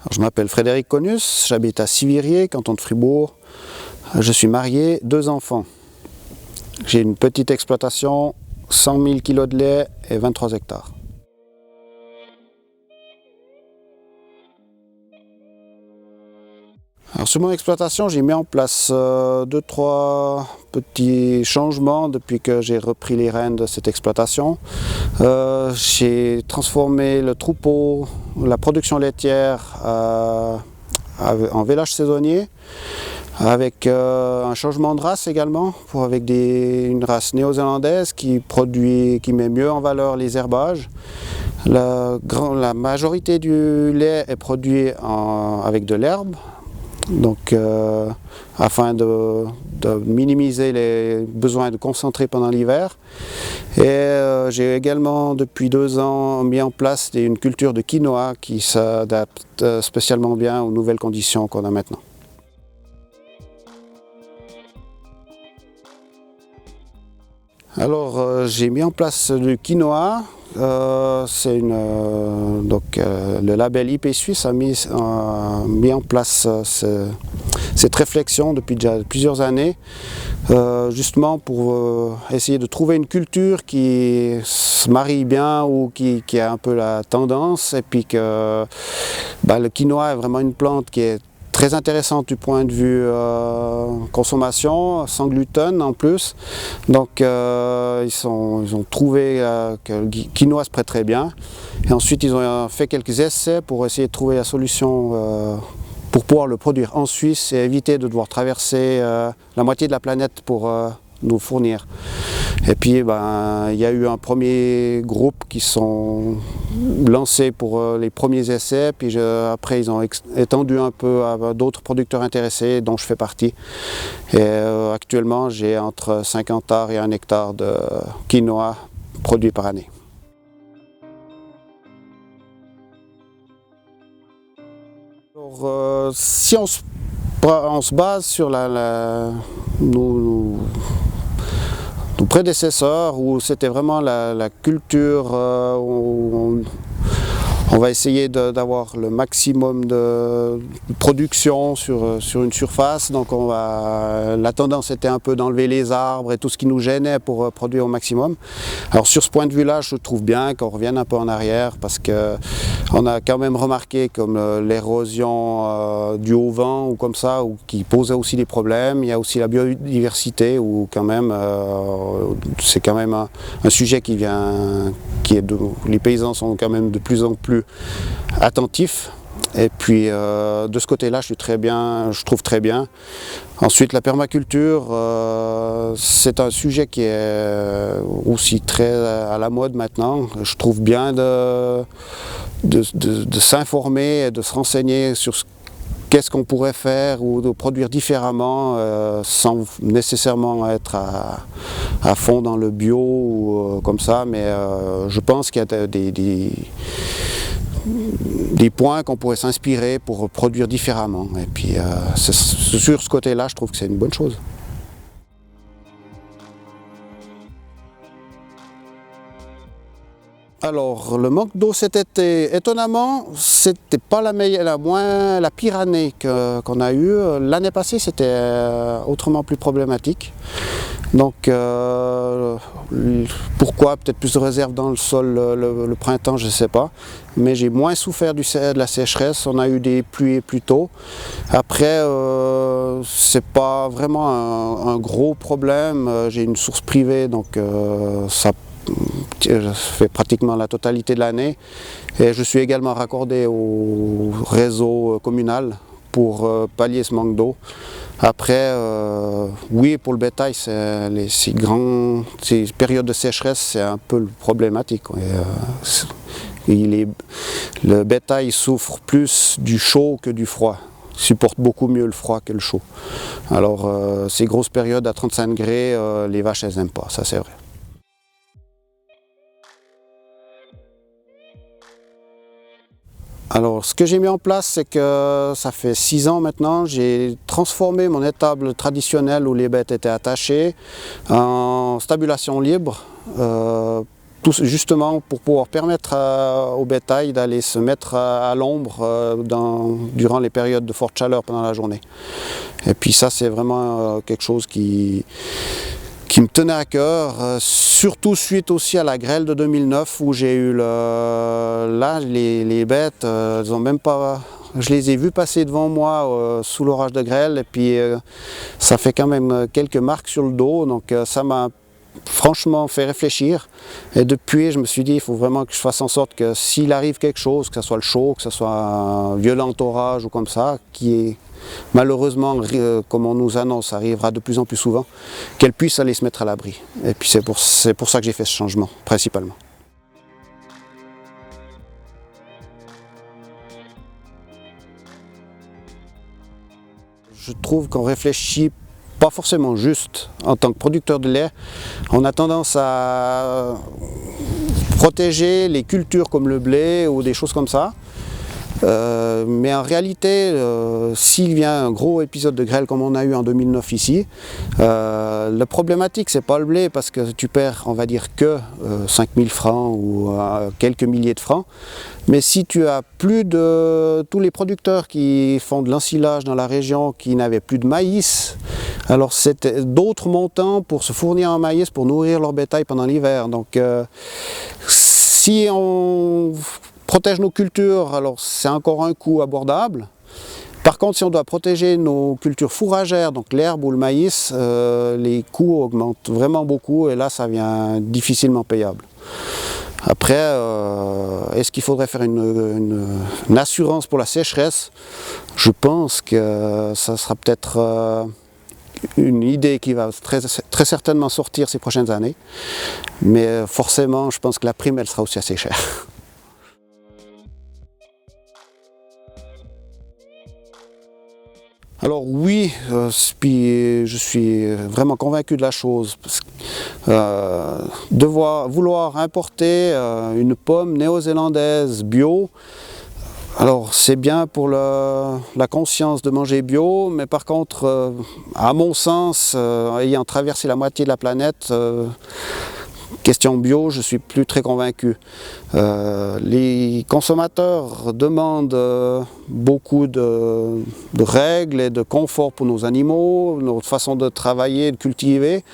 Alors, je m'appelle Frédéric Conus, j'habite à Sivirier, canton de Fribourg. Je suis marié, 2 enfants. J'ai une petite exploitation, 100 000 kg de lait et 23 hectares. Alors, sur mon exploitation, j'ai mis en place 2-3 petits changements depuis que j'ai repris les rênes de cette exploitation. J'ai transformé le troupeau, la production laitière en vélage saisonnier, avec un changement de race également, avec une race néo-zélandaise qui met mieux en valeur les herbages. La majorité du lait est produit avec de l'herbe. Donc, afin de minimiser les besoins de concentrer pendant l'hiver. Et j'ai également, depuis 2 ans, mis en place une culture de quinoa qui s'adapte spécialement bien aux nouvelles conditions qu'on a maintenant. Alors, j'ai mis en place du quinoa. Le label IP Suisse a mis en place cette réflexion depuis déjà plusieurs années, justement pour essayer de trouver une culture qui se marie bien ou qui a un peu la tendance, et puis que le quinoa est vraiment une plante qui est très intéressante du point de vue consommation, sans gluten en plus. Donc ils ont trouvé que le quinoa se prête très bien. Et ensuite ils ont fait quelques essais pour essayer de trouver la solution pour pouvoir le produire en Suisse et éviter de devoir traverser la moitié de la planète pour nous fournir. Et puis il y a eu un premier groupe qui sont lancés pour les premiers essais, puis après ils ont étendu un peu à d'autres producteurs intéressés dont je fais partie. Et actuellement j'ai entre 50 arts et 1 hectare de quinoa produit par année. Alors, si on se base sur nos prédécesseurs, où c'était vraiment la culture où on va essayer d'avoir le maximum de production sur une surface. Donc la tendance était un peu d'enlever les arbres et tout ce qui nous gênait pour produire au maximum. Alors sur ce point de vue-là, je trouve bien qu'on revienne un peu en arrière, parce qu'on a quand même remarqué comme l'érosion du haut vent ou comme ça, qui posait aussi des problèmes. Il y a aussi la biodiversité, où quand même c'est quand même un sujet les paysans sont quand même de plus en plus attentifs. Et puis de ce côté-là, je trouve très bien. Ensuite, la permaculture, c'est un sujet qui est aussi très à la mode maintenant. Je trouve bien de s'informer et de se renseigner sur qu'est-ce qu'on pourrait faire ou de produire différemment sans nécessairement être à fond dans le bio ou comme ça, mais je pense qu'il y a des points qu'on pourrait s'inspirer pour produire différemment. Et puis sur ce côté-là, je trouve que c'est une bonne chose. Alors, le manque d'eau cet été, étonnamment, c'était pas la pire année qu'on a eue. L'année passée, c'était autrement plus problématique. Donc, pourquoi? Peut-être plus de réserve dans le sol le printemps, je ne sais pas. Mais j'ai moins souffert de la sécheresse. On a eu des pluies plus tôt. Après, c'est pas vraiment un gros problème. J'ai une source privée, donc ça fait pratiquement la totalité de l'année. Et je suis également raccordé au réseau communal pour pallier ce manque d'eau. Après, oui, pour le bétail, ces périodes de sécheresse, c'est un peu problématique. Le bétail souffre plus du chaud que du froid. Il supporte beaucoup mieux le froid que le chaud. Alors, ces grosses périodes à 35 degrés, les vaches, elles n'aiment pas, ça c'est vrai. Alors, ce que j'ai mis en place, c'est que ça fait 6 ans maintenant, j'ai transformé mon étable traditionnelle où les bêtes étaient attachées en stabulation libre justement pour pouvoir permettre au bétail d'aller se mettre à l'ombre durant les périodes de forte chaleur pendant la journée. Et puis ça, c'est vraiment quelque chose qui me tenait à cœur, surtout suite aussi à la grêle de 2009 où j'ai eu là les bêtes, elles ont même pas, je les ai vues passer devant moi sous l'orage de grêle, et puis ça fait quand même quelques marques sur le dos, donc ça m'a franchement fait réfléchir, et depuis je me suis dit il faut vraiment que je fasse en sorte que s'il arrive quelque chose, que ce soit le chaud, que ce soit un violent orage ou comme ça, qui est malheureusement, comme on nous annonce, arrivera de plus en plus souvent, qu'elle puisse aller se mettre à l'abri. Et puis c'est pour ça que j'ai fait ce changement, principalement. Je trouve qu'on réfléchit pas forcément juste en tant que producteur de lait. On a tendance à protéger les cultures comme le blé ou des choses comme ça. Mais en réalité, s'il vient un gros épisode de grêle comme on a eu en 2009 ici, la problématique c'est pas le blé parce que tu perds, on va dire, que 5000 francs ou quelques milliers de francs. Mais si tu as plus de tous les producteurs qui font de l'ensilage dans la région qui n'avaient plus de maïs, alors c'était d'autres montants pour se fournir en maïs pour nourrir leur bétail pendant l'hiver. Donc si on protège nos cultures, alors c'est encore un coût abordable. Par contre, si on doit protéger nos cultures fourragères, donc l'herbe ou le maïs, les coûts augmentent vraiment beaucoup et là, ça devient difficilement payable. Après, est-ce qu'il faudrait faire une assurance pour la sécheresse? Je pense que ça sera peut-être une idée qui va très certainement sortir ces prochaines années. Mais forcément, je pense que la prime, elle sera aussi assez chère. Alors oui, je suis vraiment convaincu de la chose. Vouloir importer une pomme néo-zélandaise bio, alors c'est bien pour la conscience de manger bio, mais par contre, à mon sens, ayant traversé la moitié de la planète, question bio, je ne suis plus très convaincu. Les consommateurs demandent beaucoup de règles et de confort pour nos animaux, notre façon de travailler, de cultiver,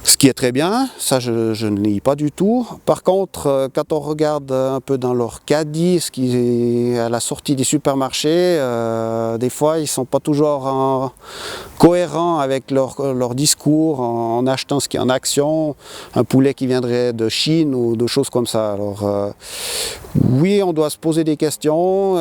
ce qui est très bien, ça je ne nie pas du tout. Par contre, quand on regarde un peu dans leur caddie, ce qui est à la sortie des supermarchés, des fois ils ne sont pas toujours cohérents avec leur discours en achetant ce qui est en action, un poulet qui viendrait de Chine ou de choses comme ça. Alors oui, on doit se poser des questions,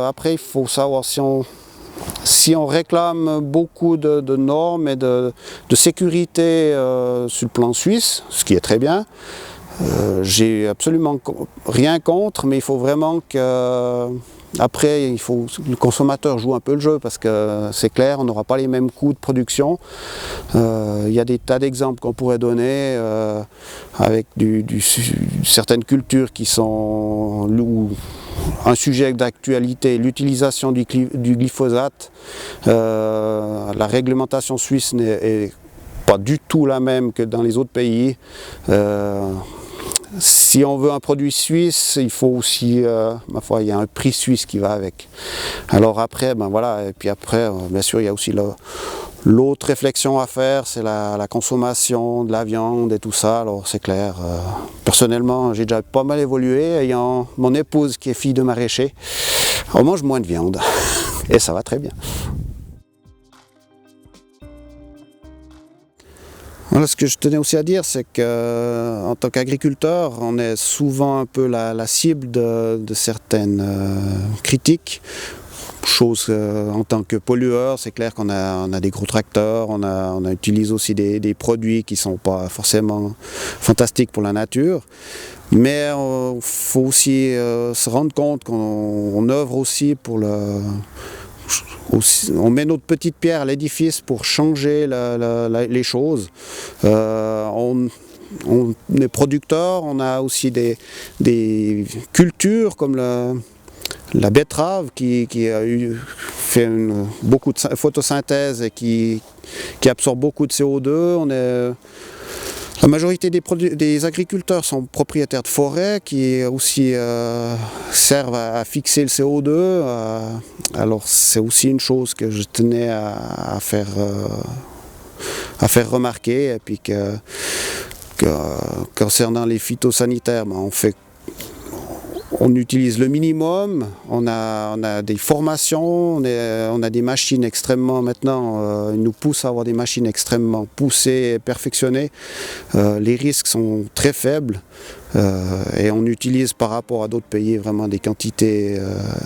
après il faut savoir si on réclame beaucoup de normes et de sécurité sur le plan suisse, ce qui est très bien, j'ai absolument rien contre, mais il faut vraiment que après le consommateur joue un peu le jeu parce que c'est clair, on n'aura pas les mêmes coûts de production. Il y a des tas d'exemples qu'on pourrait donner avec certaines cultures qui sont un sujet d'actualité, l'utilisation du glyphosate. La réglementation suisse n'est pas du tout la même que dans les autres pays. Si on veut un produit suisse, il faut aussi, ma foi, il y a un prix suisse qui va avec. Alors après, ben voilà, et puis après, bien sûr, il y a aussi l'autre réflexion à faire, c'est la consommation de la viande et tout ça. Alors c'est clair, personnellement, j'ai déjà pas mal évolué, ayant mon épouse qui est fille de maraîcher, on mange moins de viande, et ça va très bien. Voilà, ce que je tenais aussi à dire, c'est qu'en tant qu'agriculteur, on est souvent un peu la cible de certaines critiques. Chose en tant que pollueur, c'est clair qu'on a des gros tracteurs, on utilise aussi des produits qui ne sont pas forcément fantastiques pour la nature. Mais il faut aussi se rendre compte qu'on œuvre aussi pour on met notre petite pierre à l'édifice pour changer les choses. On est producteur, on a aussi des cultures comme la betterave qui fait beaucoup de photosynthèse et qui absorbe beaucoup de CO2. La majorité des agriculteurs sont propriétaires de forêts qui aussi servent à fixer le CO2. Alors c'est aussi une chose que je tenais à faire remarquer. Et puis concernant les phytosanitaires, on utilise le minimum, on a des formations, on a des machines extrêmement, maintenant, ils nous poussent à avoir des machines extrêmement poussées et perfectionnées. Les risques sont très faibles et on utilise par rapport à d'autres pays vraiment des quantités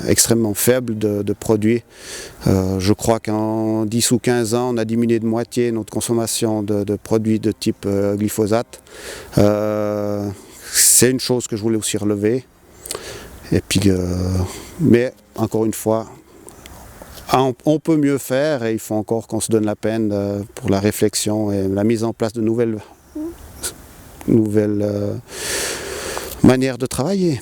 extrêmement faibles de produits. Je crois qu'en 10 ou 15 ans, on a diminué de moitié notre consommation de produits de type glyphosate. C'est une chose que je voulais aussi relever. Et puis, mais encore une fois, on peut mieux faire et il faut encore qu'on se donne la peine pour la réflexion et la mise en place de nouvelles manières de travailler.